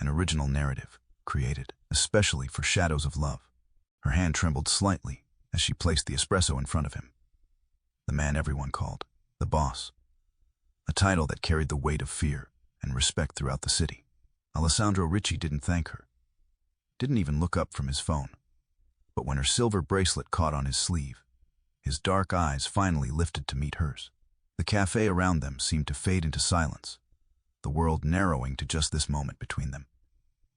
an original narrative, created especially for Shadows of Love. Her hand trembled slightly as she placed the espresso in front of him. The man everyone called, the boss. A title that carried the weight of fear and respect throughout the city. Alessandro Ricci didn't thank her, didn't even look up from his phone. But when her silver bracelet caught on his sleeve, his dark eyes finally lifted to meet hers. The cafe around them seemed to fade into silence, the world narrowing to just this moment between them.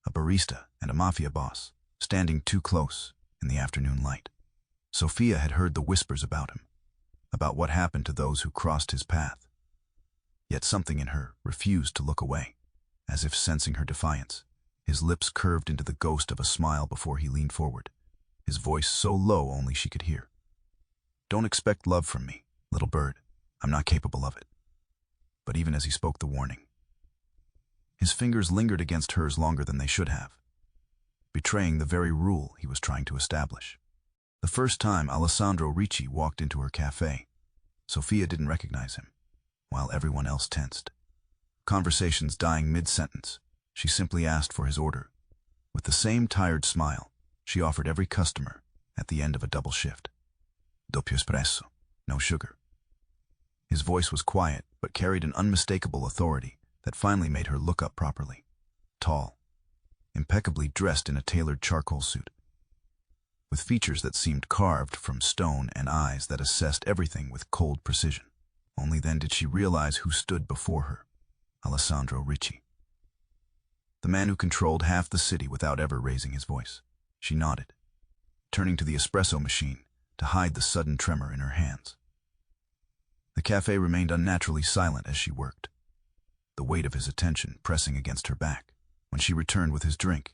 A barista and a Mafia boss, standing too close in the afternoon light. Sophia had heard the whispers about him, about what happened to those who crossed his path. Yet something in her refused to look away, as if sensing her defiance. His lips curved into the ghost of a smile before he leaned forward, his voice so low only she could hear. "Don't expect love from me, little bird. I'm not capable of it." But even as he spoke the warning, his fingers lingered against hers longer than they should have, betraying the very rule he was trying to establish. The first time Alessandro Ricci walked into her cafe, Sophia didn't recognize him, while everyone else tensed. Conversations dying mid-sentence, she simply asked for his order. With the same tired smile she offered every customer at the end of a double shift. "Doppio espresso, no sugar." His voice was quiet, but carried an unmistakable authority that finally made her look up properly. Tall, impeccably dressed in a tailored charcoal suit, with features that seemed carved from stone and eyes that assessed everything with cold precision. Only then did she realize who stood before her. Alessandro Ricci. The man who controlled half the city without ever raising his voice. She nodded, turning to the espresso machine to hide the sudden tremor in her hands. The cafe remained unnaturally silent as she worked, the weight of his attention pressing against her back. When she returned with his drink,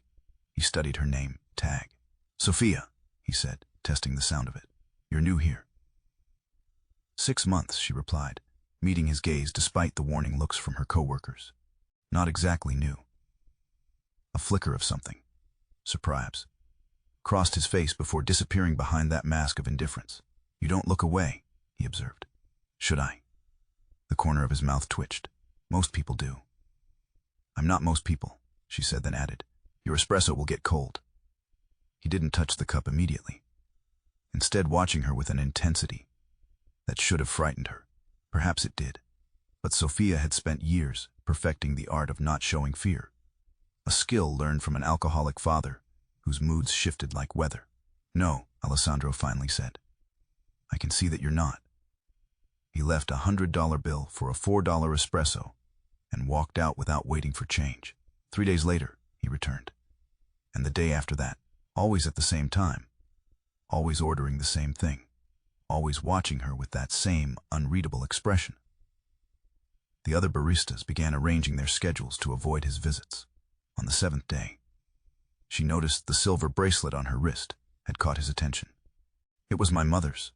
he studied her name tag. "Sophia," he said, testing the sound of it. "You're new here." 6 months, she replied, meeting his gaze despite the warning looks from her co-workers. Not exactly new. A flicker of something, surprise, crossed his face before disappearing behind that mask of indifference. "You don't look away," he observed. "Should I?" The corner of his mouth twitched. "Most people do." "I'm not most people," she said, then added, "Your espresso will get cold." He didn't touch the cup immediately, instead watching her with an intensity that should have frightened her. Perhaps it did. But Sophia had spent years perfecting the art of not showing fear, a skill learned from an alcoholic father whose moods shifted like weather. "No," Alessandro finally said. "I can see that you're not." He left a $100 bill for a $4 espresso and walked out without waiting for change. 3 days later, he returned. And the day after that, always at the same time, always ordering the same thing, always watching her with that same unreadable expression. The other baristas began arranging their schedules to avoid his visits. On the 7th day, she noticed the silver bracelet on her wrist had caught his attention. "It was my mother's,"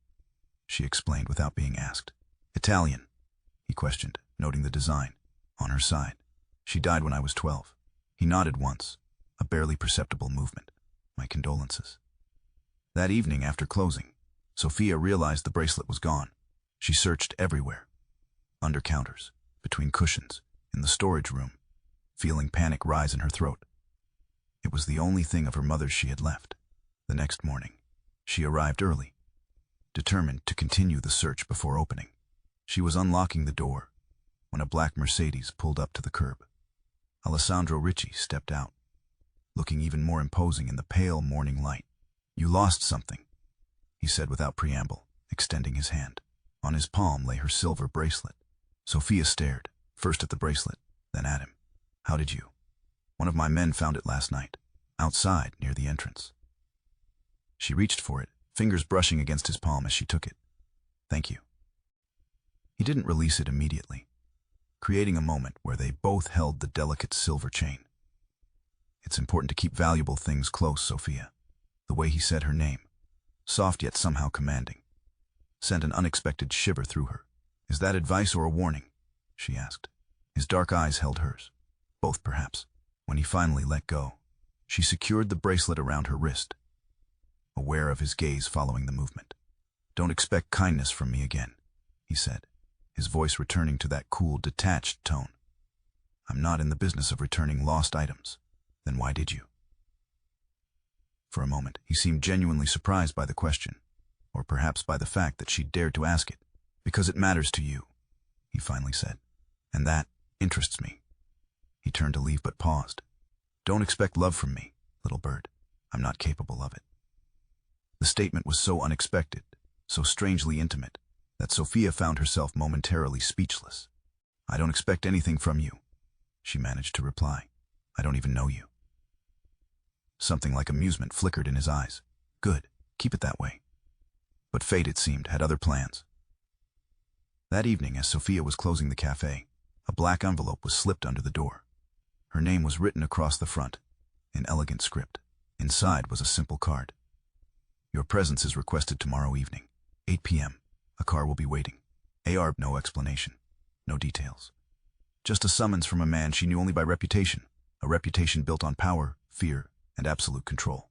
she explained without being asked. "Italian?" he questioned, noting the design on her side. "She died when I was 12. He nodded once, a barely perceptible movement. "My condolences." That evening after closing, Sophia realized the bracelet was gone. She searched everywhere, under counters, between cushions, in the storage room, feeling panic rise in her throat. It was the only thing of her mother's she had left. The next morning, she arrived early, determined to continue the search before opening. She was unlocking the door when a black Mercedes pulled up to the curb. Alessandro Ricci stepped out, looking even more imposing in the pale morning light. "You lost something," he said without preamble, extending his hand. On his palm lay her silver bracelet. Sophia stared, first at the bracelet, then at him. "How did you?" "One of my men found it last night, outside near the entrance." She reached for it, fingers brushing against his palm as she took it. "Thank you." He didn't release it immediately, creating a moment where they both held the delicate silver chain. "It's important to keep valuable things close, Sophia." The way he said her name, soft yet somehow commanding, sent an unexpected shiver through her. "Is that advice or a warning?" she asked. His dark eyes held hers. Both, perhaps. When he finally let go, she secured the bracelet around her wrist, aware of his gaze following the movement. "Don't expect kindness from me again," he said, his voice returning to that cool, detached tone. "I'm not in the business of returning lost items." Then why did you? For a moment, he seemed genuinely surprised by the question, or perhaps by the fact that she dared to ask it. Because it matters to you, he finally said. And that interests me. He turned to leave but paused. Don't expect love from me, little bird. I'm not capable of it. The statement was so unexpected, so strangely intimate, that Sophia found herself momentarily speechless. I don't expect anything from you, she managed to reply. I don't even know you. Something like amusement flickered in his eyes. Good, keep it that way. But fate, it seemed, had other plans. That evening, as Sophia was closing the café, a black envelope was slipped under the door. Her name was written across the front, in elegant script. Inside was a simple card. Your presence is requested tomorrow evening, 8 p.m. A car will be waiting. AR, no explanation, no details. Just a summons from a man she knew only by reputation, a reputation built on power, fear, and absolute control.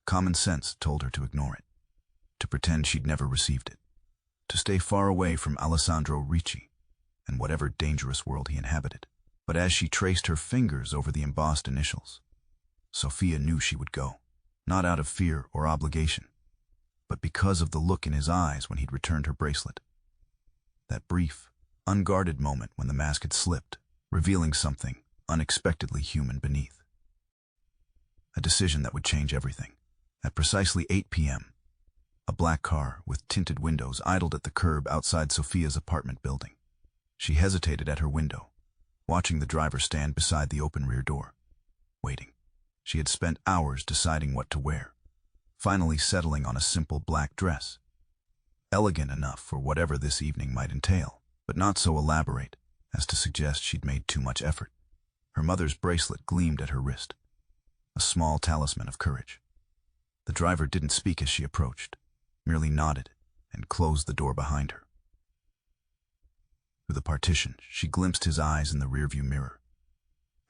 Common sense told her to ignore it, to pretend she'd never received it, to stay far away from Alessandro Ricci and whatever dangerous world he inhabited. But as she traced her fingers over the embossed initials, Sophia knew she would go, not out of fear or obligation, but because of the look in his eyes when he'd returned her bracelet. That brief, unguarded moment when the mask had slipped, revealing something unexpectedly human beneath. A decision that would change everything. At precisely 8 p.m., a black car with tinted windows idled at the curb outside Sophia's apartment building. She hesitated at her window, watching the driver stand beside the open rear door, waiting. She had spent hours deciding what to wear, finally settling on a simple black dress. Elegant enough for whatever this evening might entail, but not so elaborate as to suggest she'd made too much effort. Her mother's bracelet gleamed at her wrist, a small talisman of courage. The driver didn't speak as she approached, merely nodded and closed the door behind her. Through the partition, she glimpsed his eyes in the rearview mirror,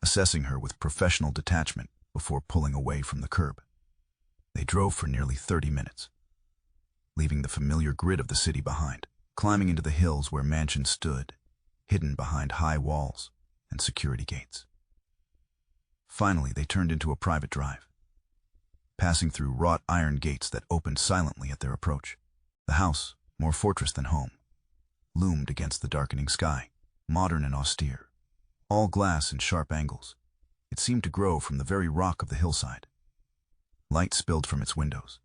assessing her with professional detachment before pulling away from the curb. They drove for nearly 30 minutes, leaving the familiar grid of the city behind, climbing into the hills where mansions stood, hidden behind high walls and security gates. Finally, they turned into a private drive, passing through wrought iron gates that opened silently at their approach. The house, more fortress than home, loomed against the darkening sky, modern and austere, all glass and sharp angles. It seemed to grow from the very rock of the hillside. Light spilled from its windows,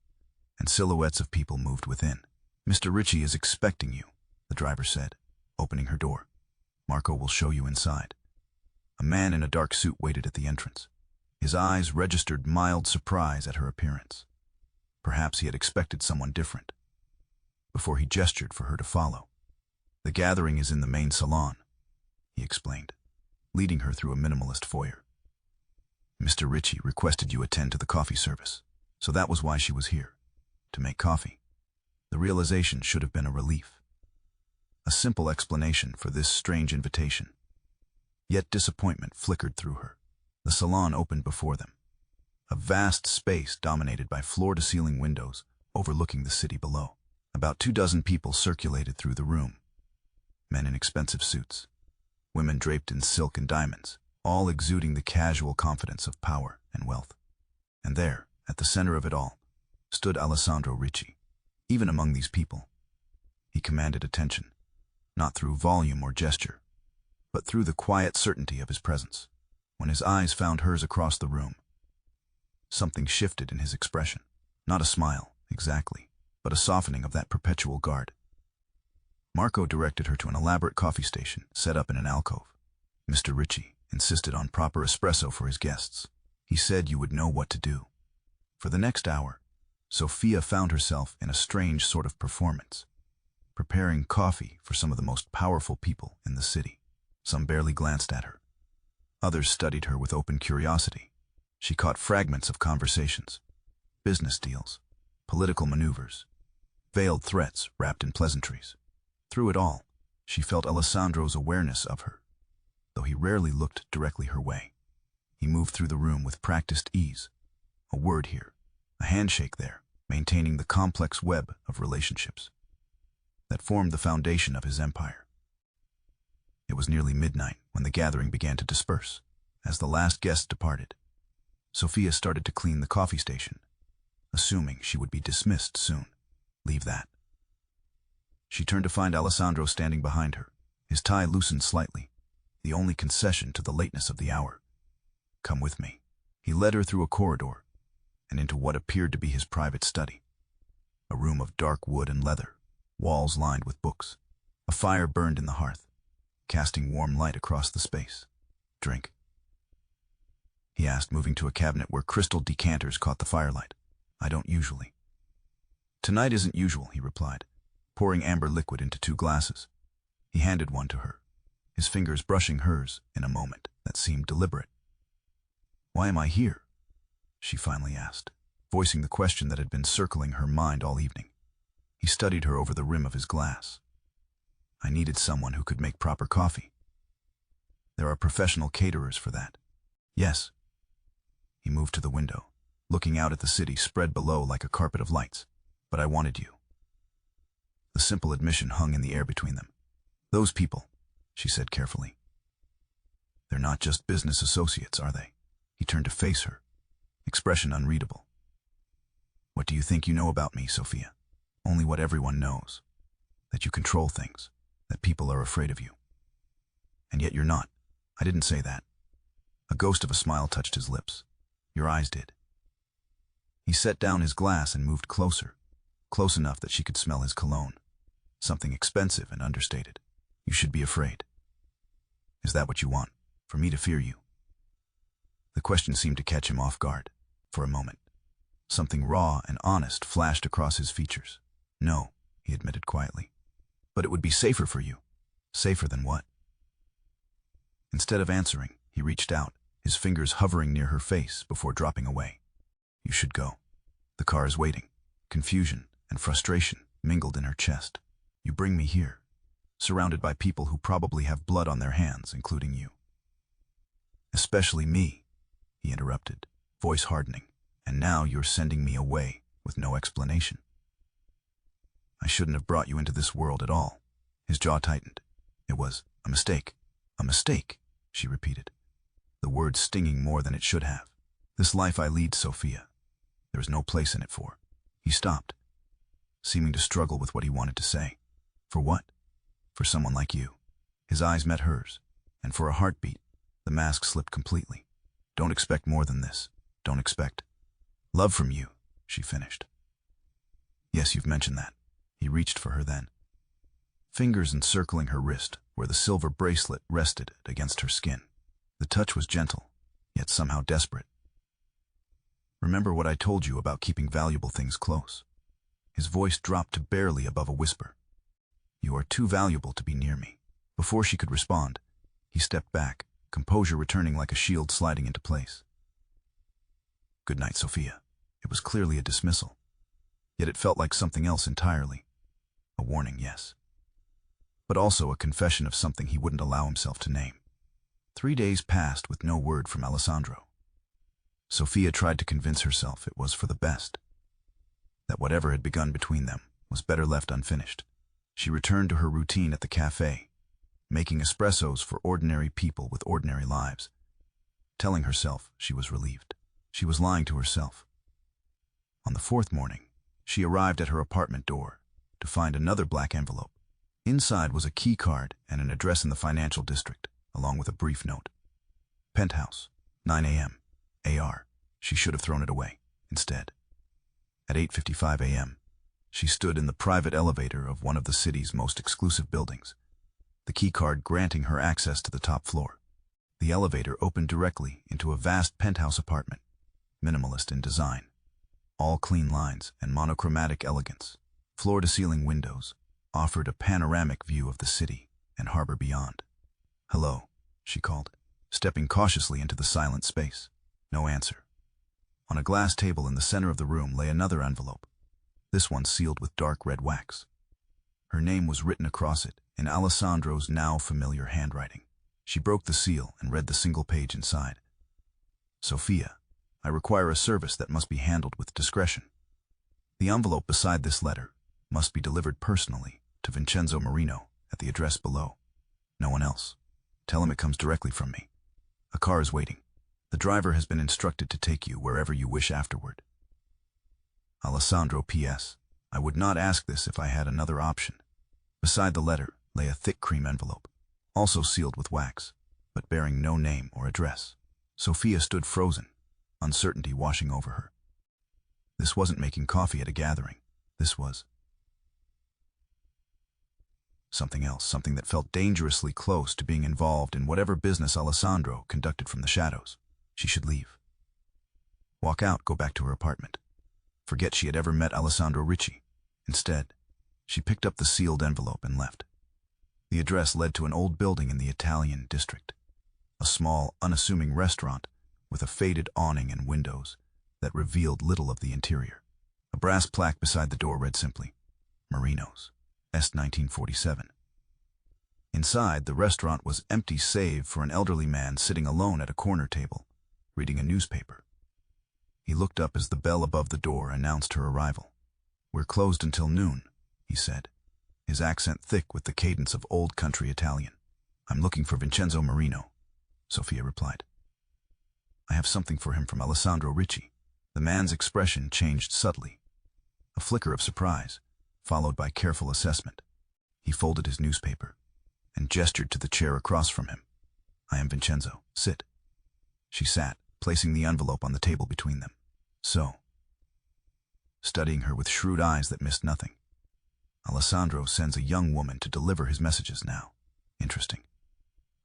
and silhouettes of people moved within. Mr. Ricci is expecting you, the driver said, opening her door. Marco will show you inside. A man in a dark suit waited at the entrance. His eyes registered mild surprise at her appearance. Perhaps he had expected someone different, before he gestured for her to follow. The gathering is in the main salon, he explained, leading her through a minimalist foyer. Mr. Ricci requested you attend to the coffee service, so that was why she was here, to make coffee. The realization should have been a relief, a simple explanation for this strange invitation. Yet disappointment flickered through her. The salon opened before them, a vast space dominated by floor-to-ceiling windows overlooking the city below. About 24 people circulated through the room, men in expensive suits, women draped in silk and diamonds, all exuding the casual confidence of power and wealth. And there, at the center of it all, stood Alessandro Ricci. Even among these people, he commanded attention, not through volume or gesture, but through the quiet certainty of his presence. When his eyes found hers across the room, something shifted in his expression. Not a smile, exactly, but a softening of that perpetual guard. Marco directed her to an elaborate coffee station set up in an alcove. Mr. Ricci insisted on proper espresso for his guests. He said you would know what to do. For the next hour, Sophia found herself in a strange sort of performance, preparing coffee for some of the most powerful people in the city. Some barely glanced at her. Others studied her with open curiosity. She caught fragments of conversations, business deals, political maneuvers, veiled threats wrapped in pleasantries. Through it all, she felt Alessandro's awareness of her, though he rarely looked directly her way. He moved through the room with practiced ease, a word here, a handshake there, maintaining the complex web of relationships that formed the foundation of his empire. It was nearly midnight when the gathering began to disperse. As the last guest departed, Sophia started to clean the coffee station, assuming she would be dismissed soon. Leave that. She turned to find Alessandro standing behind her, his tie loosened slightly, the only concession to the lateness of the hour. Come with me. He led her through a corridor and into what appeared to be his private study. A room of dark wood and leather, walls lined with books. A fire burned in the hearth, casting warm light across the space. Drink? He asked, moving to a cabinet where crystal decanters caught the firelight. I don't usually. Tonight isn't usual, he replied, pouring amber liquid into 2 glasses. He handed one to her, his fingers brushing hers in a moment that seemed deliberate. Why am I here? She finally asked, voicing the question that had been circling her mind all evening. He studied her over the rim of his glass. I needed someone who could make proper coffee. There are professional caterers for that. Yes. He moved to the window, looking out at the city spread below like a carpet of lights. But I wanted you. The simple admission hung in the air between them. Those people, she said carefully. They're not just business associates, are they? He turned to face her, expression unreadable. What do you think you know about me, Sophia? Only what everyone knows. That you control things, that people are afraid of you. And yet you're not. I didn't say that. A ghost of a smile touched his lips. Your eyes did. He set down his glass and moved closer, close enough that she could smell his cologne. Something expensive and understated. You should be afraid. Is that what you want? For me to fear you? The question seemed to catch him off guard. For a moment, something raw and honest flashed across his features. No, he admitted quietly. But it would be safer for you. Safer than what? Instead of answering, he reached out, his fingers hovering near her face before dropping away. You should go. The car is waiting. Confusion and frustration mingled in her chest. You bring me here, surrounded by people who probably have blood on their hands, including you. Especially me, he interrupted, voice hardening. And now you're sending me away with no explanation. I shouldn't have brought you into this world at all. His jaw tightened. It was a mistake. A mistake, she repeated, the word stinging more than it should have. This life I lead, Sophia, there is no place in it for. He stopped, seeming to struggle with what he wanted to say. For what? For someone like you. His eyes met hers, and for a heartbeat, the mask slipped completely. Don't expect more than this. Don't expect love from you, she finished. Yes, you've mentioned that. He reached for her then, fingers encircling her wrist where the silver bracelet rested against her skin. The touch was gentle, yet somehow desperate. Remember what I told you about keeping valuable things close? His voice dropped to barely above a whisper. You are too valuable to be near me. Before she could respond, he stepped back, composure returning like a shield sliding into place. Good night, Sophia. It was clearly a dismissal, yet it felt like something else entirely. A warning, yes, but also a confession of something he wouldn't allow himself to name. 3 days passed with no word from Alessandro. Sophia tried to convince herself it was for the best, that whatever had begun between them was better left unfinished. She returned to her routine at the café, making espressos for ordinary people with ordinary lives, telling herself she was relieved. She was lying to herself. On the 4th morning, she arrived at her apartment door to find another black envelope. Inside was a key card and an address in the financial district, along with a brief note. Penthouse, 9 a.m. AR. She should have thrown it away, instead. At 8:55 a.m., she stood in the private elevator of one of the city's most exclusive buildings, the key card granting her access to the top floor. The elevator opened directly into a vast penthouse apartment, minimalist in design. All clean lines and monochromatic elegance, floor-to-ceiling windows, offered a panoramic view of the city and harbor beyond. Hello, she called, stepping cautiously into the silent space. No answer. On a glass table in the center of the room lay another envelope, this one sealed with dark red wax. Her name was written across it in Alessandro's now familiar handwriting. She broke the seal and read the single page inside. Sophia, I require a service that must be handled with discretion. The envelope beside this letter must be delivered personally to Vincenzo Marino at the address below. No one else. Tell him it comes directly from me. A car is waiting. The driver has been instructed to take you wherever you wish afterward. Alessandro P.S. I would not ask this if I had another option. Beside the letter lay a thick cream envelope, also sealed with wax, but bearing no name or address. Sophia stood frozen, uncertainty washing over her. This wasn't making coffee at a gathering. This was something else, something that felt dangerously close to being involved in whatever business Alessandro conducted from the shadows. She should leave. Walk out, go back to her apartment. Forget she had ever met Alessandro Ricci. Instead, she picked up the sealed envelope and left. The address led to an old building in the Italian district. A small, unassuming restaurant with a faded awning and windows that revealed little of the interior. A brass plaque beside the door read simply, Marino's, S. 1947. Inside, the restaurant was empty save for an elderly man sitting alone at a corner table, reading a newspaper. He looked up as the bell above the door announced her arrival. We're closed until noon, he said, his accent thick with the cadence of old country Italian. I'm looking for Vincenzo Marino, Sophia replied. I have something for him from Alessandro Ricci. The man's expression changed subtly. A flicker of surprise, followed by careful assessment. He folded his newspaper and gestured to the chair across from him. I am Vincenzo. Sit. She sat, placing the envelope on the table between them. So, studying her with shrewd eyes that missed nothing. Alessandro sends a young woman to deliver his messages now. Interesting.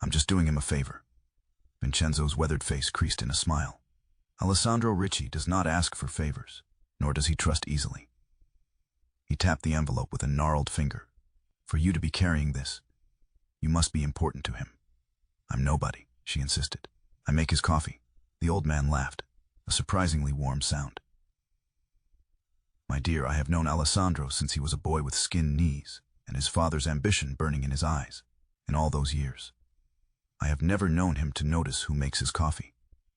I'm just doing him a favor. Vincenzo's weathered face creased in a smile. Alessandro Ricci does not ask for favors, nor does he trust easily. He tapped the envelope with a gnarled finger. For you to be carrying this, you must be important to him. I'm nobody, she insisted. I make his coffee. The old man laughed, a surprisingly warm sound. My dear, I have known Alessandro since he was a boy with skinned knees and his father's ambition burning in his eyes. In all those years, I have never known him to notice who makes his coffee.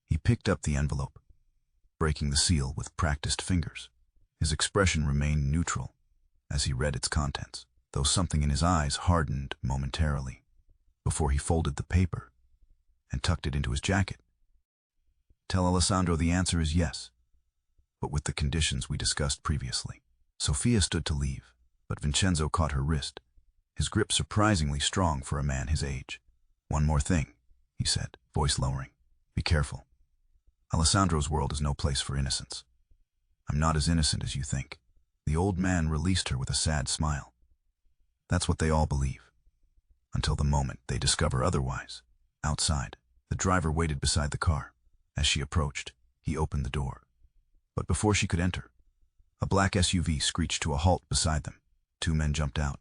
He picked up the envelope, breaking the seal with practiced fingers. His expression remained neutral as he read its contents, though something in his eyes hardened momentarily before he folded the paper and tucked it into his jacket. Tell Alessandro the answer is yes, but with the conditions we discussed previously. Sophia stood to leave, but Vincenzo caught her wrist, his grip surprisingly strong for a man his age. One more thing, he said, voice lowering. Be careful. Alessandro's world is no place for innocence. I'm not as innocent as you think. The old man released her with a sad smile. That's what they all believe, until the moment they discover otherwise. Outside, the driver waited beside the car. As she approached, he opened the door. But before she could enter, a black SUV screeched to a halt beside them. Two men jumped out,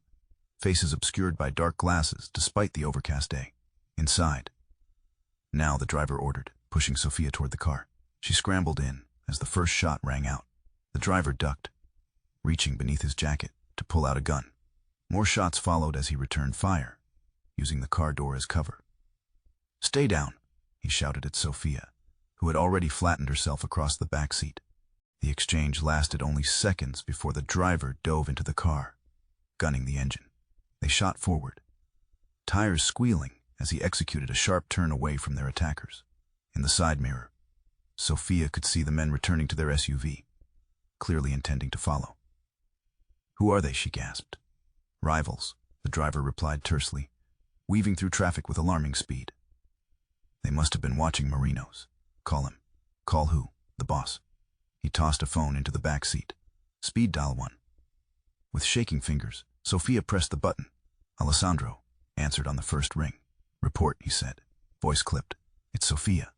faces obscured by dark glasses despite the overcast day. Inside. Now, the driver ordered, pushing Sophia toward the car. She scrambled in as the first shot rang out. The driver ducked, reaching beneath his jacket to pull out a gun. More shots followed as he returned fire, using the car door as cover. Stay down, he shouted at Sophia, who had already flattened herself across the back seat. The exchange lasted only seconds before the driver dove into the car, gunning the engine. They shot forward, tires squealing as he executed a sharp turn away from their attackers. In the side mirror, Sophia could see the men returning to their SUV, clearly intending to follow. Who are they? She gasped. Rivals, the driver replied tersely, weaving through traffic with alarming speed. They must have been watching Marino's. Call him. Call who? The boss. He tossed a phone into the back seat. Speed dial 1. With shaking fingers, Sophia pressed the button. Alessandro answered on the first ring. Report, he said, voice clipped. It's Sophia.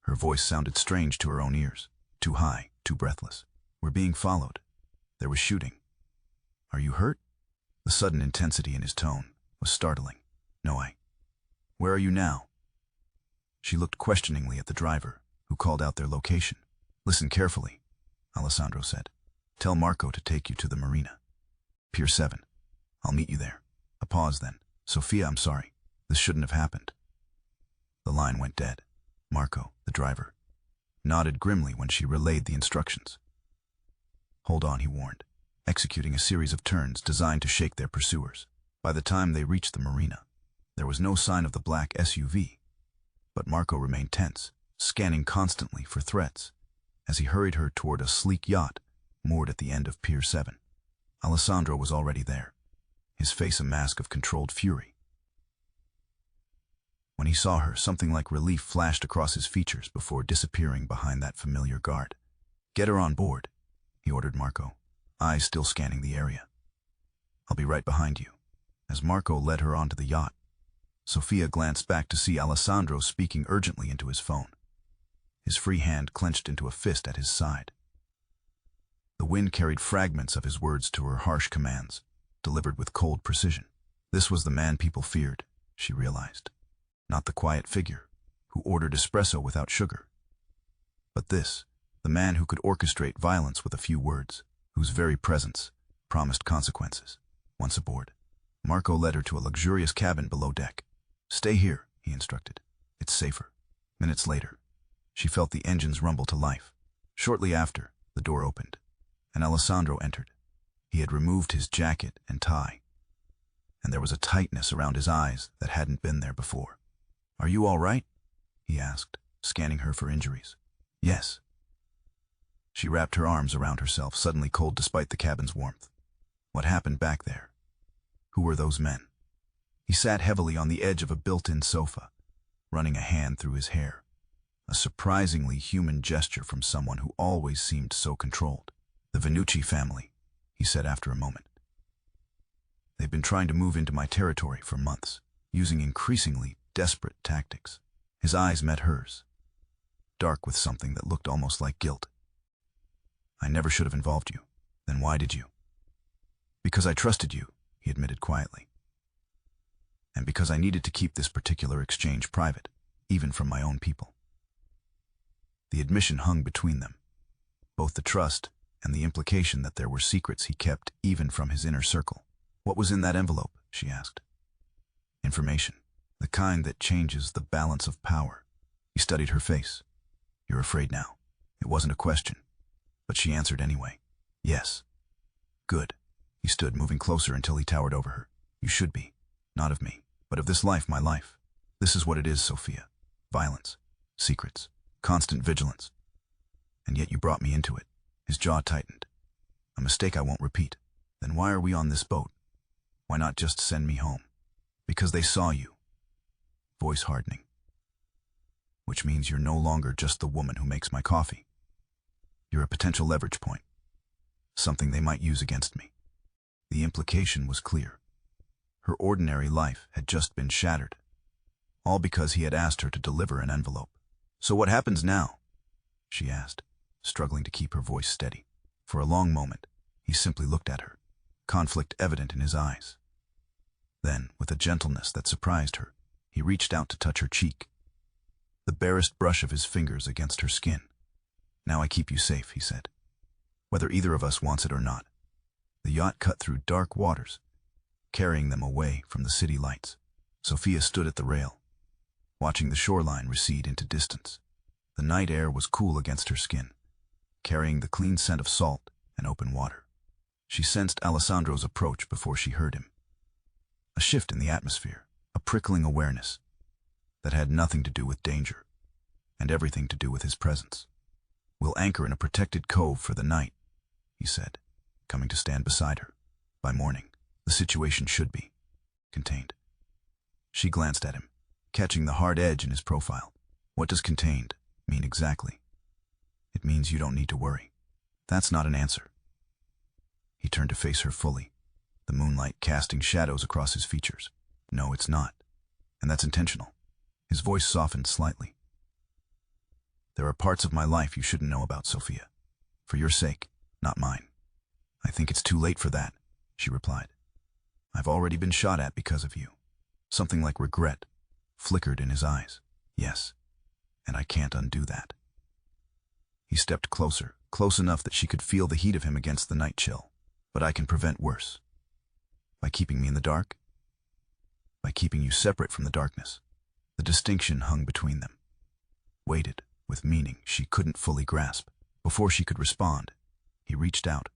Her voice sounded strange to her own ears, too high, too breathless. We're being followed. There was shooting. Are you hurt? The sudden intensity in his tone was startling. No, Where are you now? She looked questioningly at the driver, who called out their location. Listen carefully, Alessandro said. Tell Marco to take you to the marina. Pier 7. I'll meet you there. A pause then. Sophia, I'm sorry. This shouldn't have happened. The line went dead. Marco, the driver, nodded grimly when she relayed the instructions. Hold on, he warned, executing a series of turns designed to shake their pursuers. By the time they reached the marina, there was no sign of the black SUV, but Marco remained tense, scanning constantly for threats, as he hurried her toward a sleek yacht moored at the end of Pier 7. Alessandro was already there, his face a mask of controlled fury. When he saw her, something like relief flashed across his features before disappearing behind that familiar guard. "Get her on board," he ordered Marco, eyes still scanning the area. "I'll be right behind you." As Marco led her onto the yacht, Sophia glanced back to see Alessandro speaking urgently into his phone, his free hand clenched into a fist at his side. The wind carried fragments of his words to her harsh commands, delivered with cold precision. This was the man people feared, she realized. Not the quiet figure who ordered espresso without sugar, but this, the man who could orchestrate violence with a few words, whose very presence promised consequences. Once aboard, Marco led her to a luxurious cabin below deck. "Stay here," he instructed. "It's safer." Minutes later, she felt the engines rumble to life. Shortly after, the door opened, and Alessandro entered. He had removed his jacket and tie, and there was a tightness around his eyes that hadn't been there before. "Are you all right?" he asked, scanning her for injuries. "Yes." She wrapped her arms around herself, suddenly cold despite the cabin's warmth. What happened back there? Who were those men? He sat heavily on the edge of a built-in sofa, running a hand through his hair. A surprisingly human gesture from someone who always seemed so controlled. "The Venucci family," he said after a moment. "They've been trying to move into my territory for months, using increasingly desperate tactics." His eyes met hers, dark with something that looked almost like guilt. "I never should have involved you." "Then why did you?" "Because I trusted you," he admitted quietly. "And because I needed to keep this particular exchange private, even from my own people." The admission hung between them, both the trust and the implication that there were secrets he kept even from his inner circle. "What was in that envelope?" she asked. "Information. The kind that changes the balance of power." He studied her face. "You're afraid now." It wasn't a question, but she answered anyway. "Yes." "Good." He stood, moving closer until he towered over her. "You should be. Not of me, but of this life, my life. This is what it is, Sophia. Violence, secrets, constant vigilance. And yet you brought me into it." His jaw tightened. "A mistake I won't repeat." "Then why are we on this boat? Why not just send me home?" "Because they saw you." Voice hardening. "Which means you're no longer just the woman who makes my coffee. You're a potential leverage point. Something they might use against me." The implication was clear. Her ordinary life had just been shattered, all because he had asked her to deliver an envelope. "So what happens now?" she asked, struggling to keep her voice steady. For a long moment, he simply looked at her, conflict evident in his eyes. Then, with a gentleness that surprised her, he reached out to touch her cheek, the barest brush of his fingers against her skin. "Now I keep you safe," he said, "whether either of us wants it or not." The yacht cut through dark waters, carrying them away from the city lights. Sophia stood at the rail, watching the shoreline recede into distance. The night air was cool against her skin, carrying the clean scent of salt and open water. She sensed Alessandro's approach before she heard him. A shift in the atmosphere, a prickling awareness that had nothing to do with danger and everything to do with his presence. "We'll anchor in a protected cove for the night," he said, coming to stand beside her. "By morning, the situation should be contained." She glanced at him, catching the hard edge in his profile. "What does contained mean exactly?" "It means you don't need to worry." "That's not an answer." He turned to face her fully, the moonlight casting shadows across his features. "No, it's not. And that's intentional." His voice softened slightly. "There are parts of my life you shouldn't know about, Sophia. For your sake, not mine." "I think it's too late for that," she replied. "I've already been shot at because of you." Something like regret flickered in his eyes. "Yes, and I can't undo that." He stepped closer, close enough that she could feel the heat of him against the night chill. "But I can prevent worse. By keeping me in the dark? By keeping you separate from the darkness." The distinction hung between them, weighted with meaning she couldn't fully grasp. Before she could respond, he reached out,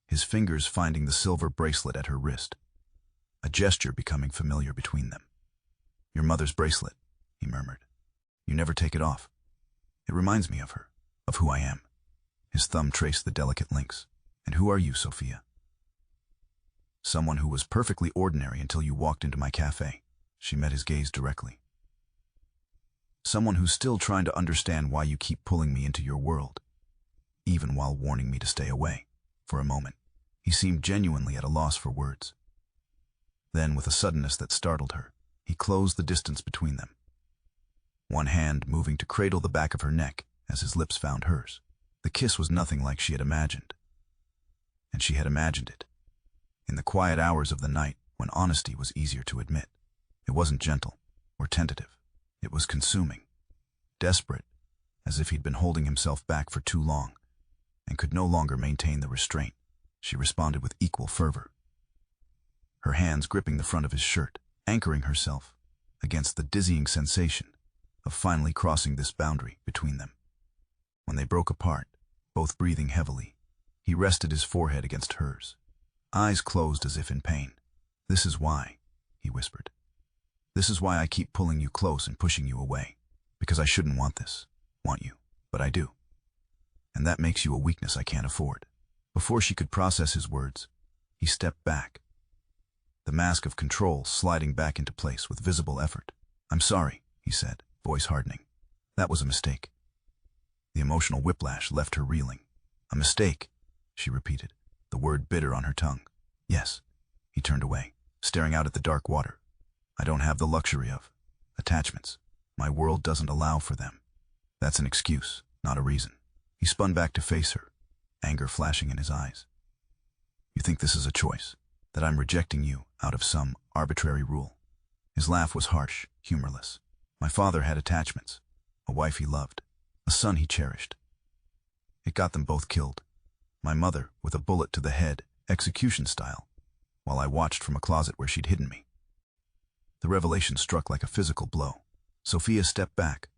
his fingers finding the silver bracelet at her wrist, a gesture becoming familiar between them. "Your mother's bracelet," he murmured. "You never take it off." It reminds me of her, of who I am. His thumb traced the delicate links. And who are you, Sophia? Someone who was perfectly ordinary until you walked into my cafe. She met his gaze directly. Someone who's still trying to understand why you keep pulling me into your world, even while warning me to stay away. For a moment, he seemed genuinely at a loss for words. Then, with a suddenness that startled her, he closed the distance between them, one hand moving to cradle the back of her neck as his lips found hers. The kiss was nothing like she had imagined. And she had imagined it. In the quiet hours of the night, when honesty was easier to admit, it wasn't gentle or tentative. It was consuming, desperate, as if he'd been holding himself back for too long and could no longer maintain the restraint. She responded with equal fervor, her hands gripping the front of his shirt, anchoring herself against the dizzying sensation of finally crossing this boundary between them. When they broke apart, both breathing heavily, he rested his forehead against hers, eyes closed as if in pain. "This is why," he whispered. "This is why I keep pulling you close and pushing you away. Because I shouldn't want you, but I do. And that makes you a weakness I can't afford." Before she could process his words, he stepped back, the mask of control sliding back into place with visible effort. "I'm sorry," he said, voice hardening. "That was a mistake." The emotional whiplash left her reeling. "A mistake," she repeated, the word bitter on her tongue. "Yes." He turned away, staring out at the dark water. "I don't have the luxury of attachments. My world doesn't allow for them. That's an excuse, not a reason." He spun back to face her, anger flashing in his eyes. "You think this is a choice, that I'm rejecting you out of some arbitrary rule?" His laugh was harsh, humorless. "My father had attachments, a wife he loved, a son he cherished. It got them both killed. My mother with a bullet to the head, execution style, while I watched from a closet where she'd hidden me." The revelation struck like a physical blow. Sophia stepped back,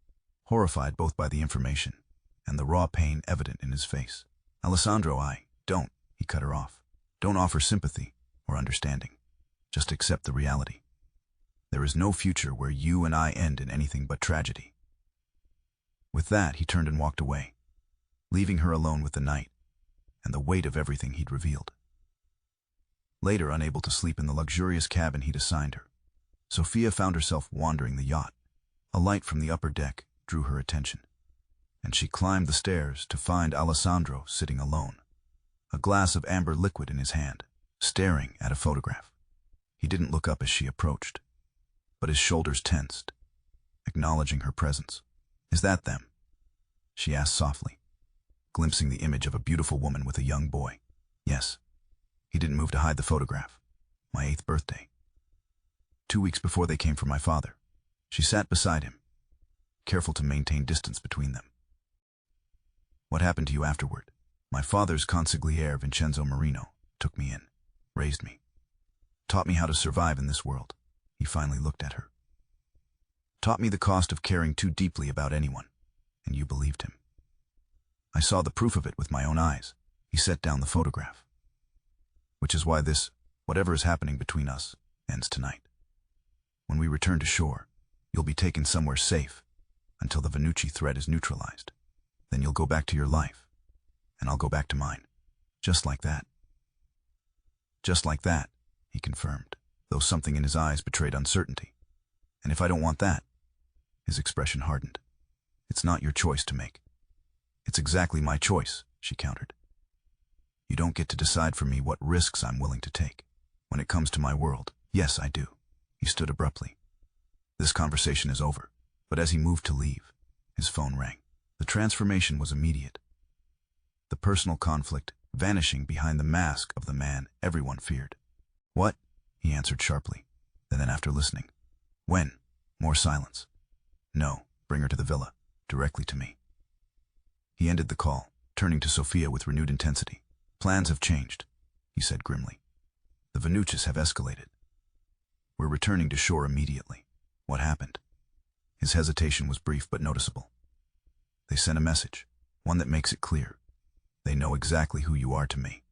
horrified both by the information and the raw pain evident in his face. "Alessandro, don't," he cut her off. "Don't offer sympathy or understanding. Just accept the reality. There is no future where you and I end in anything but tragedy." With that, he turned and walked away, leaving her alone with the night and the weight of everything he'd revealed. Later, unable to sleep in the luxurious cabin he'd assigned her, Sophia found herself wandering the yacht. A light from the upper deck drew her attention, and she climbed the stairs to find Alessandro sitting alone, a glass of amber liquid in his hand, staring at a photograph. He didn't look up as she approached, but his shoulders tensed, acknowledging her presence. "Is that them?" she asked softly, glimpsing the image of a beautiful woman with a young boy. "Yes." He didn't move to hide the photograph. "My 8th birthday. 2 weeks before they came for my father." She sat beside him, careful to maintain distance between them. "What happened to you afterward?" "My father's consigliere, Vincenzo Marino, took me in, raised me, taught me how to survive in this world." He finally looked at her. "Taught me the cost of caring too deeply about anyone, and you believed him. I saw the proof of it with my own eyes." He set down the photograph. "Which is why this, whatever is happening between us, ends tonight. When we return to shore, you'll be taken somewhere safe until the Venucci threat is neutralized. Then you'll go back to your life, and I'll go back to mine. Just like that." "Just like that," he confirmed, though something in his eyes betrayed uncertainty. "And if I don't want that?" His expression hardened. "It's not your choice to make." "It's exactly my choice," she countered. "You don't get to decide for me what risks I'm willing to take. When it comes to my world, yes, I do." He stood abruptly. "This conversation is over." But as he moved to leave, his phone rang. The transformation was immediate, the personal conflict vanishing behind the mask of the man everyone feared. "What?" he answered sharply. And then, after listening, "When?" More silence. "No, bring her to the villa, directly to me." He ended the call, turning to Sophia with renewed intensity. "Plans have changed," he said grimly. "The Venuccis have escalated. We're returning to shore immediately." "What happened?" His hesitation was brief but noticeable. "They sent a message, one that makes it clear. They know exactly who you are to me,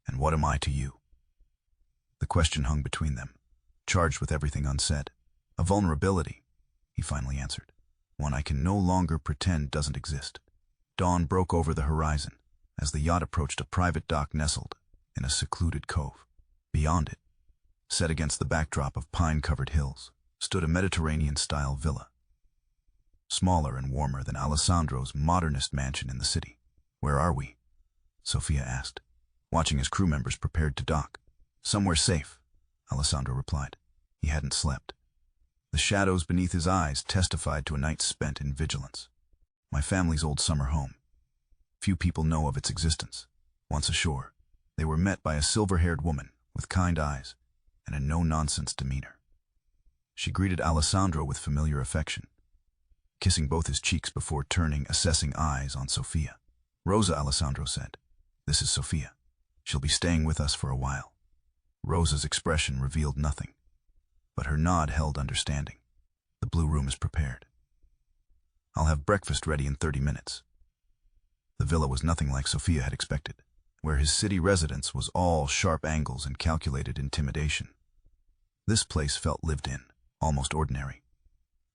and what am I to you?" The question hung between them, charged with everything unsaid. "A vulnerability," he finally answered. one I can no longer pretend doesn't exist. Dawn broke over the horizon as the yacht approached a private dock nestled in a secluded cove. Beyond it, set against the backdrop of pine-covered hills, stood a Mediterranean-style villa. Smaller and warmer than Alessandro's modernist mansion in the city. "Where are we?" Sophia asked, watching as crew members prepared to dock. "Somewhere safe," Alessandro replied. He hadn't slept. The shadows beneath his eyes testified to a night spent in vigilance. "My family's old summer home. Few people know of its existence." Once ashore, they were met by a silver-haired woman with kind eyes and a no-nonsense demeanor. She greeted Alessandro with familiar affection, kissing both his cheeks before turning assessing eyes on Sophia. "Rosa," Alessandro said. "This is Sophia. She'll be staying with us for a while." Rosa's expression revealed nothing, but her nod held understanding. "The blue room is prepared. I'll have breakfast ready in 30 minutes. The villa was nothing like Sophia had expected, where his city residence was all sharp angles and calculated intimidation. This place felt lived in, almost ordinary.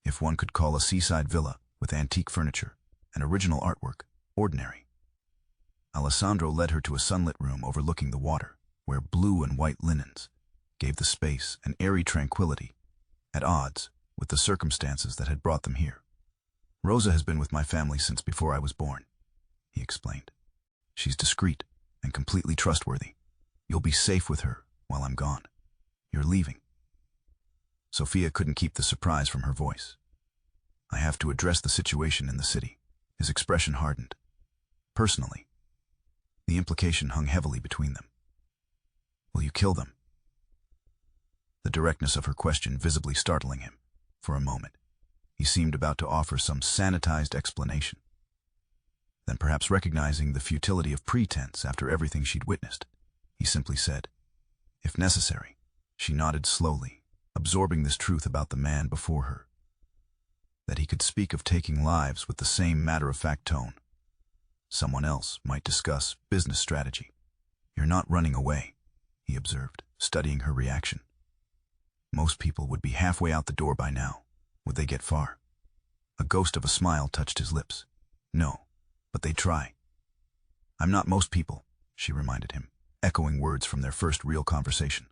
If one could call a seaside villa with antique furniture and original artwork ordinary. Alessandro led her to a sunlit room overlooking the water, where blue and white linens gave the space an airy tranquility at odds with the circumstances that had brought them here. "Rosa has been with my family since before I was born," he explained. "She's discreet and completely trustworthy. You'll be safe with her while I'm gone. You're leaving." Sophia couldn't keep the surprise from her voice. "I have to address the situation in the city." His expression hardened. "Personally." The implication hung heavily between them. "Will you kill them?" The directness of her question visibly startling him. For a moment, he seemed about to offer some sanitized explanation. Then, perhaps recognizing the futility of pretense after everything she'd witnessed, he simply said, "If necessary." She nodded slowly, absorbing this truth about the man before her. That he could speak of taking lives with the same matter-of-fact tone. Someone else might discuss business strategy. "You're not running away," he observed, studying her reaction. "Most people would be halfway out the door by now. Would they get far?" A ghost of a smile touched his lips. "No, but they'd try." "I'm not most people," she reminded him, echoing words from their first real conversation.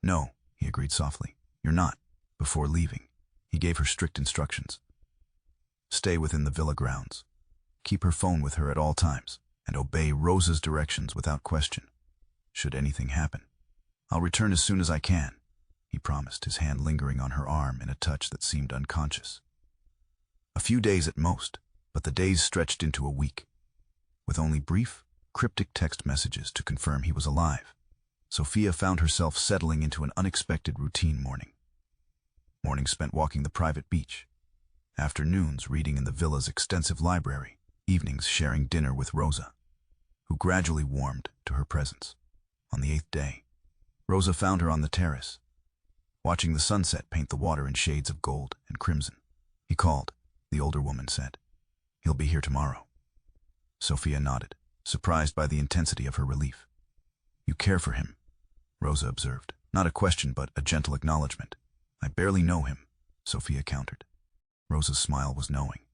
"No," he agreed softly, "you're not." Before leaving, he gave her strict instructions. Stay within the villa grounds. Keep her phone with her at all times, and obey Rosa's directions without question, should anything happen. "I'll return as soon as I can," he promised, his hand lingering on her arm in a touch that seemed unconscious. A few days at most, but the days stretched into a week. With only brief, cryptic text messages to confirm he was alive, Sophia found herself settling into an unexpected routine morning. Mornings spent walking the private beach, afternoons reading in the villa's extensive library, evenings sharing dinner with Rosa, who gradually warmed to her presence. On the 8th day, Rosa found her on the terrace, watching the sunset paint the water in shades of gold and crimson. "He called," the older woman said. "He'll be here tomorrow." Sophia nodded, surprised by the intensity of her relief. "You care for him," Rosa observed. Not a question, but a gentle acknowledgement. "I barely know him," Sophia countered. Rosa's smile was knowing.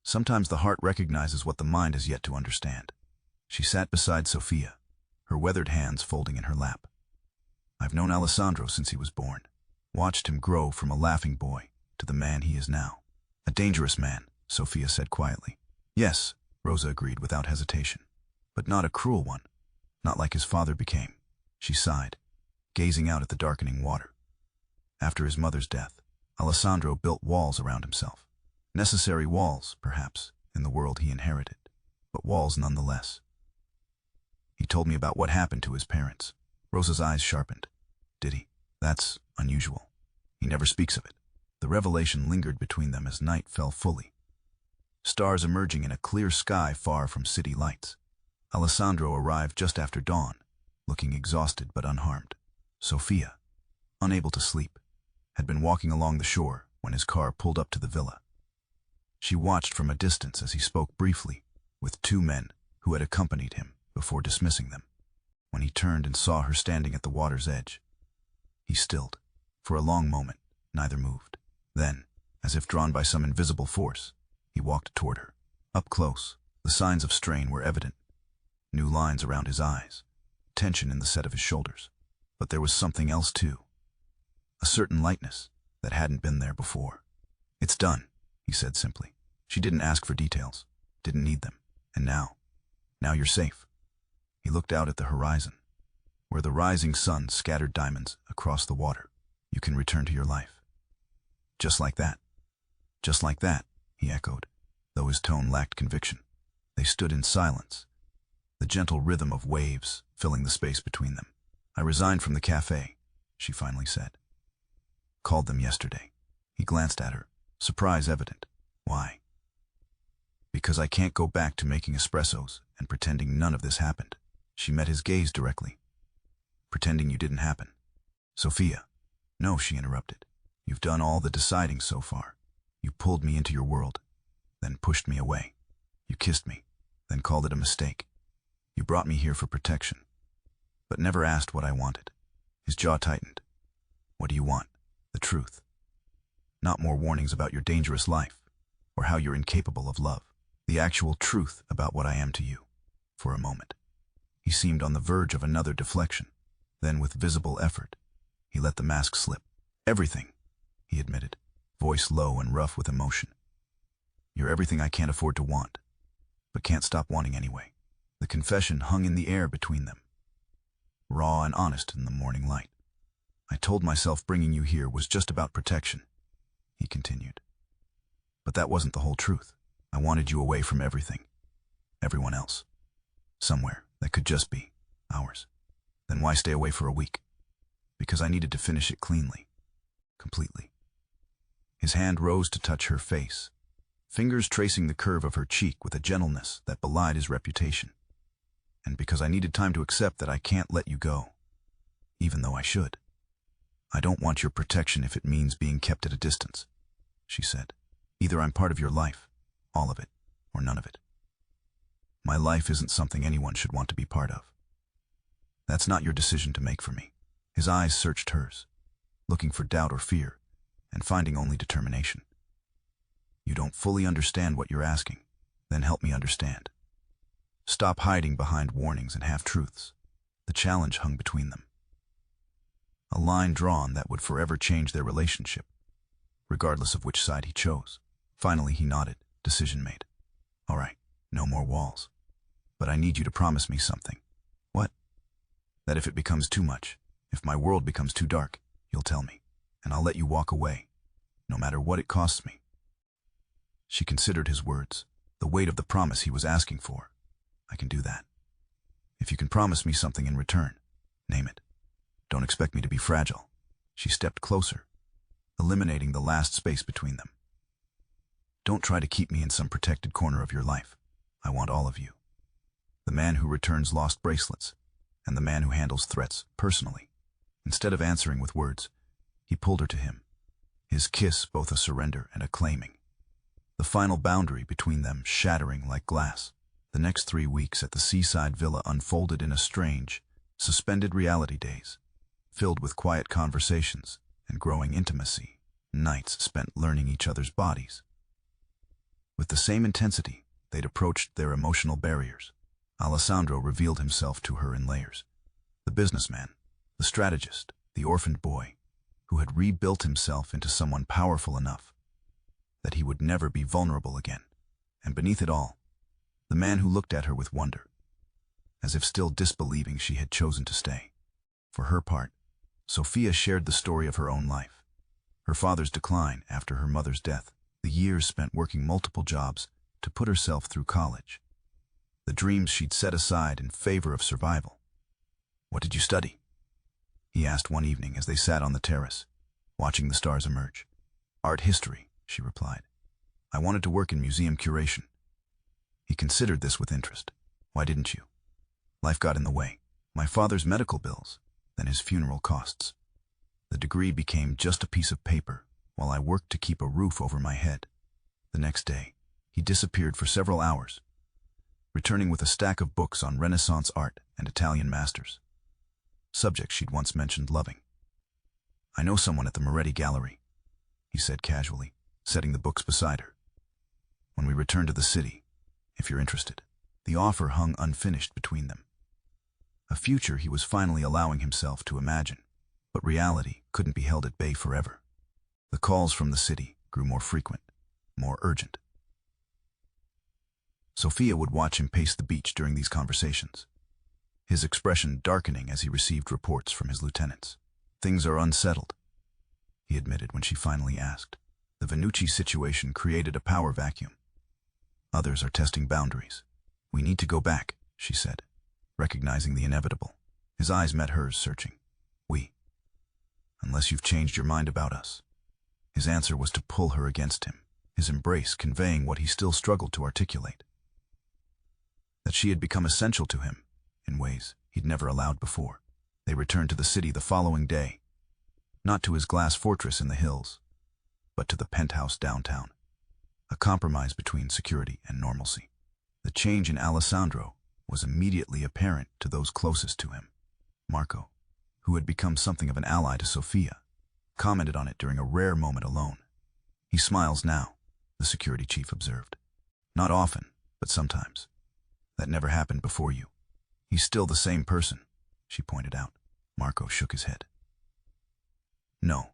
Sometimes the heart recognizes what the mind has yet to understand. She sat beside Sophia, her weathered hands folding in her lap. "I've known Alessandro since he was born, watched him grow from a laughing boy to the man he is now." "A dangerous man," Sophia said quietly. "Yes," Rosa agreed without hesitation, "but not a cruel one, not like his father became." She sighed, gazing out at the darkening water. After his mother's death, Alessandro built walls around himself. Necessary walls, perhaps, in the world he inherited, but walls nonetheless. "He told me about what happened to his parents." Rosa's eyes sharpened. "Did he? That's unusual. He never speaks of it." The revelation lingered between them as night fell fully, stars emerging in a clear sky far from city lights. Alessandro arrived just after dawn, looking exhausted but unharmed. Sophia, unable to sleep, had been walking along the shore when his car pulled up to the villa. She watched from a distance as he spoke briefly with two men who had accompanied him before dismissing them. When he turned and saw her standing at the water's edge, he stilled. For a long moment, neither moved. Then, As if drawn by some invisible force, he walked toward her. Up close, the signs of strain were evident. New lines around his eyes, tension in the set of his shoulders. But there was something else too. A certain lightness that hadn't been there before. "It's done," he said simply. She didn't ask for details, didn't need them. And now you're safe. He looked out at the horizon, where the rising sun scattered diamonds across the water. "You can return to your life." "Just like that." "Just like that," he echoed, though his tone lacked conviction. They stood in silence, the gentle rhythm of waves filling the space between them. "I resigned from the café," she finally said. "Called them yesterday." He glanced at her, surprise evident. "Why?" "Because I can't go back to making espressos and pretending none of this happened." She met his gaze directly. "Pretending you didn't happen." "Sophia." "No," she interrupted. "You've done all the deciding so far. You pulled me into your world, then pushed me away. You kissed me, then called it a mistake. You brought me here for protection, but never asked what I wanted." His jaw tightened. "What do you want?" "The truth. Not more warnings about your dangerous life, or how you're incapable of love. The actual truth about what I am to you." For a moment, he seemed on the verge of another deflection. Then, with visible effort, he let the mask slip. "Everything," he admitted, voice low and rough with emotion. "You're everything I can't afford to want, but can't stop wanting anyway." The confession hung in the air between them, raw and honest in the morning light. "I told myself bringing you here was just about protection," he continued. "But that wasn't the whole truth. I wanted you away from everything, everyone else, somewhere that could just be ours. Then why stay away for a week? Because I needed to finish it cleanly, completely." His hand rose to touch her face, fingers tracing the curve of her cheek with a gentleness that belied his reputation. "And because I needed time to accept that I can't let you go, even though I should. I don't want your protection if it means being kept at a distance," she said. "Either I'm part of your life, all of it, or none of it. My life isn't something anyone should want to be part of. That's not your decision to make for me." His eyes searched hers, looking for doubt or fear, and finding only determination. "You don't fully understand what you're asking. Then help me understand. Stop hiding behind warnings and half-truths." The challenge hung between them, a line drawn that would forever change their relationship, regardless of which side he chose. Finally he nodded, decision made. "All right, no more walls. But I need you to promise me something." "What?" "That if it becomes too much, if my world becomes too dark, you'll tell me, and I'll let you walk away, no matter what it costs me." She considered his words, the weight of the promise he was asking for. "I can do that. If you can promise me something in return, name it. Don't expect me to be fragile." She stepped closer, eliminating the last space between them. "Don't try to keep me in some protected corner of your life. I want all of you. The man who returns lost bracelets, and the man who handles threats personally." Instead of answering with words, he pulled her to him, his kiss both a surrender and a claiming, the final boundary between them shattering like glass. The next 3 weeks at the seaside villa unfolded in a strange, suspended reality days, filled with quiet conversations and growing intimacy, nights spent learning each other's bodies. With the same intensity, they'd approached their emotional barriers. Alessandro revealed himself to her in layers. The businessman, the strategist, the orphaned boy, who had rebuilt himself into someone powerful enough that he would never be vulnerable again. And beneath it all, the man who looked at her with wonder, as if still disbelieving she had chosen to stay. For her part, Sophia shared the story of her own life. Her father's decline after her mother's death, the years spent working multiple jobs to put herself through college, the dreams she'd set aside in favor of survival. "What did you study?" he asked one evening as they sat on the terrace, watching the stars emerge. "Art history," she replied. "I wanted to work in museum curation." He considered this with interest. "Why didn't you?" "Life got in the way. My father's medical bills, then his funeral costs. The degree became just a piece of paper while I worked to keep a roof over my head." The next day, he disappeared for several hours, returning with a stack of books on Renaissance art and Italian masters, subjects she'd once mentioned loving. "I know someone at the Moretti Gallery," he said casually. setting the books beside her. When we return to the city, if you're interested. The offer hung unfinished between them. A future he was finally allowing himself to imagine, but reality couldn't be held at bay forever. The calls from the city grew more frequent, more urgent. Sophia would watch him pace the beach during these conversations, his expression darkening as he received reports from his lieutenants. Things are unsettled, he admitted when she finally asked. The Venucci situation created a power vacuum. Others are testing boundaries. We need to go back, she said, recognizing the inevitable. His eyes met hers, searching. We. Unless you've changed your mind about us. His answer was to pull her against him, his embrace conveying what he still struggled to articulate. That she had become essential to him, in ways he'd never allowed before. They returned to the city the following day, not to his glass fortress in the hills, but to the penthouse downtown, a compromise between security and normalcy. The change in Alessandro was immediately apparent to those closest to him. Marco, who had become something of an ally to Sophia, commented on it during a rare moment alone. He smiles now, the security chief observed. Not often, but sometimes. That never happened before you. He's still the same person, she pointed out. Marco shook his head. No.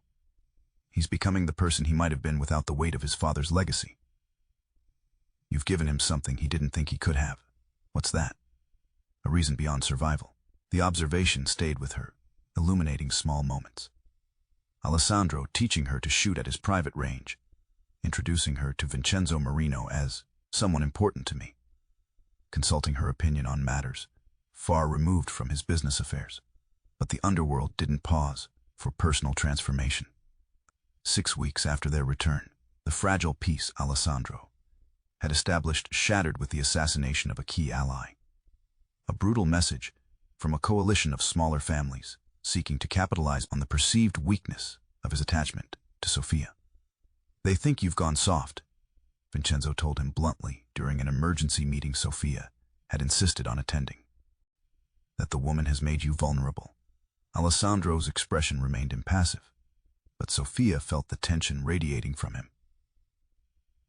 He's becoming the person he might have been without the weight of his father's legacy. You've given him something he didn't think he could have. What's that? A reason beyond survival. The observation stayed with her, illuminating small moments. Alessandro teaching her to shoot at his private range, introducing her to Vincenzo Marino as someone important to me, consulting her opinion on matters far removed from his business affairs. But the underworld didn't pause for personal transformation. 6 weeks after their return, the fragile peace Alessandro had established shattered with the assassination of a key ally. A brutal message from a coalition of smaller families seeking to capitalize on the perceived weakness of his attachment to Sophia. They think you've gone soft, Vincenzo told him bluntly during an emergency meeting Sophia had insisted on attending. That the woman has made you vulnerable. Alessandro's expression remained impassive, but Sophia felt the tension radiating from him.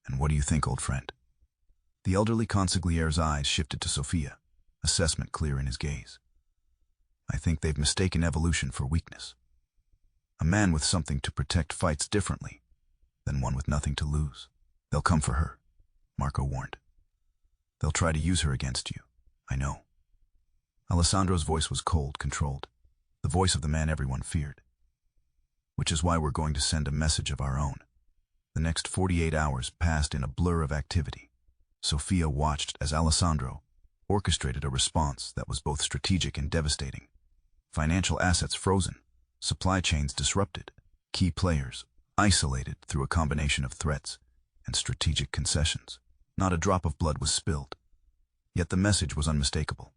And what do you think, old friend? The elderly consigliere's eyes shifted to Sophia, assessment clear in his gaze. I think they've mistaken evolution for weakness. A man with something to protect fights differently than one with nothing to lose. They'll come for her, Marco warned. They'll try to use her against you, I know. Alessandro's voice was cold, controlled, the voice of the man everyone feared. Which is why we're going to send a message of our own. The next 48 hours passed in a blur of activity. Sophia watched as Alessandro orchestrated a response that was both strategic and devastating. Financial assets frozen, supply chains disrupted, key players isolated through a combination of threats and strategic concessions. Not a drop of blood was spilled. Yet the message was unmistakable.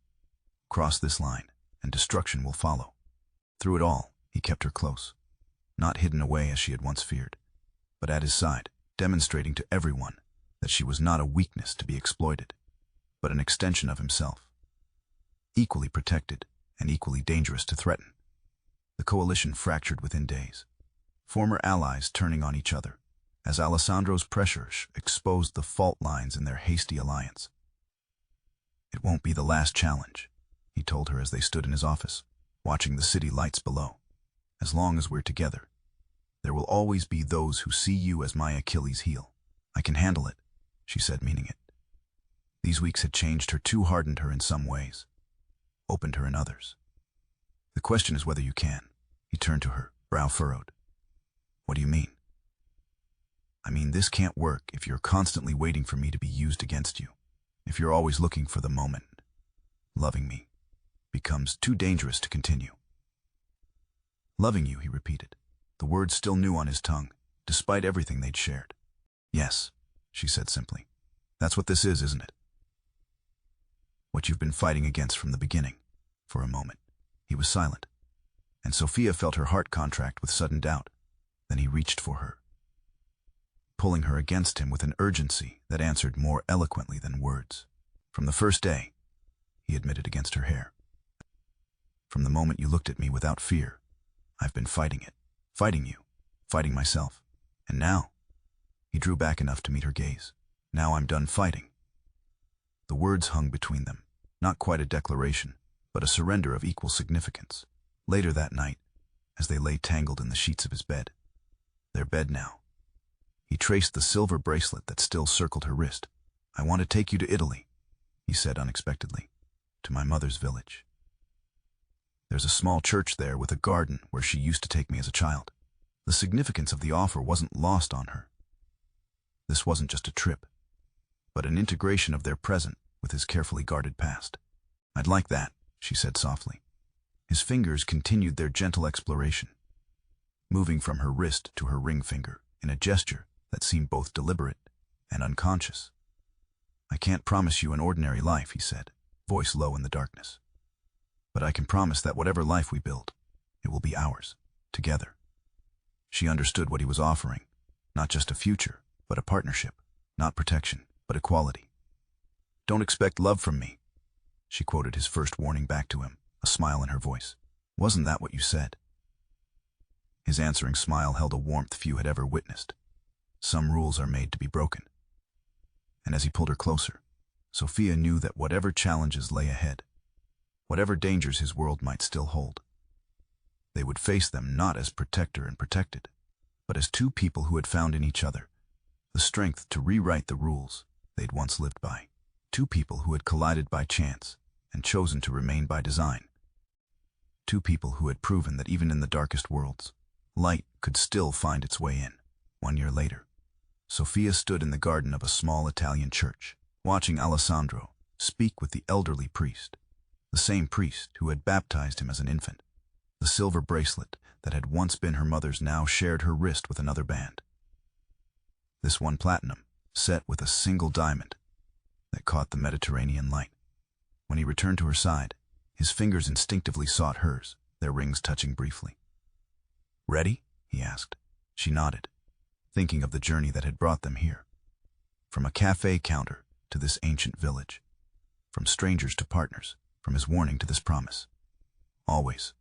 Cross this line, and destruction will follow. Through it all, he kept her close, not hidden away as she had once feared, but at his side, demonstrating to everyone that she was not a weakness to be exploited, but an extension of himself, equally protected and equally dangerous to threaten. The coalition fractured within days, former allies turning on each other, as Alessandro's pressure exposed the fault lines in their hasty alliance. It won't be the last challenge, he told her as they stood in his office, watching the city lights below. As long as we're together, there will always be those who see you as my Achilles heel. I can handle it, she said, meaning it. These weeks had changed her, too hardened her in some ways, opened her in others. The question is whether you can. He turned to her, brow furrowed. What do you mean? I mean, this can't work if you're constantly waiting for me to be used against you. If you're always looking for the moment, loving me becomes too dangerous to continue. Loving you, he repeated, the words still new on his tongue, despite everything they'd shared. Yes, she said simply. That's what this is, isn't it? What you've been fighting against from the beginning. For a moment, he was silent, and Sophia felt her heart contract with sudden doubt. Then he reached for her, pulling her against him with an urgency that answered more eloquently than words. From the first day, he admitted against her hair. From the moment you looked at me without fear, I've been fighting it, fighting you, fighting myself. And now, He drew back enough to meet her gaze. Now I'm done fighting. The words hung between them, not quite a declaration, but a surrender of equal significance. Later that night, as they lay tangled in the sheets of his bed, their bed now, he traced the silver bracelet that still circled her wrist. I want to take you to Italy, he said unexpectedly, to my mother's village. There's a small church there with a garden where she used to take me as a child. The significance of the offer wasn't lost on her. This wasn't just a trip, but an integration of their present with his carefully guarded past. I'd like that, she said softly. His fingers continued their gentle exploration, moving from her wrist to her ring finger in a gesture that seemed both deliberate and unconscious. I can't promise you an ordinary life, he said, voice low in the darkness. But I can promise that whatever life we build, it will be ours, together. She understood what he was offering, not just a future, but a partnership, not protection, but equality. Don't expect love from me, she quoted his first warning back to him, a smile in her voice. Wasn't that what you said? His answering smile held a warmth few had ever witnessed. Some rules are made to be broken. And as he pulled her closer, Sophia knew that whatever challenges lay ahead, whatever dangers his world might still hold, they would face them not as protector and protected, but as two people who had found in each other the strength to rewrite the rules they'd once lived by. Two people who had collided by chance and chosen to remain by design. Two people who had proven that even in the darkest worlds, light could still find its way in. 1 year later, Sophia stood in the garden of a small Italian church, watching Alessandro speak with the elderly priest, the same priest who had baptized him as an infant. The silver bracelet that had once been her mother's now shared her wrist with another band. This one platinum, set with a single diamond that caught the Mediterranean light. When he returned to her side, his fingers instinctively sought hers, their rings touching briefly. Ready? He asked. She nodded, thinking of the journey that had brought them here. From a café counter to this ancient village. From strangers to partners. From his warning to this promise. Always,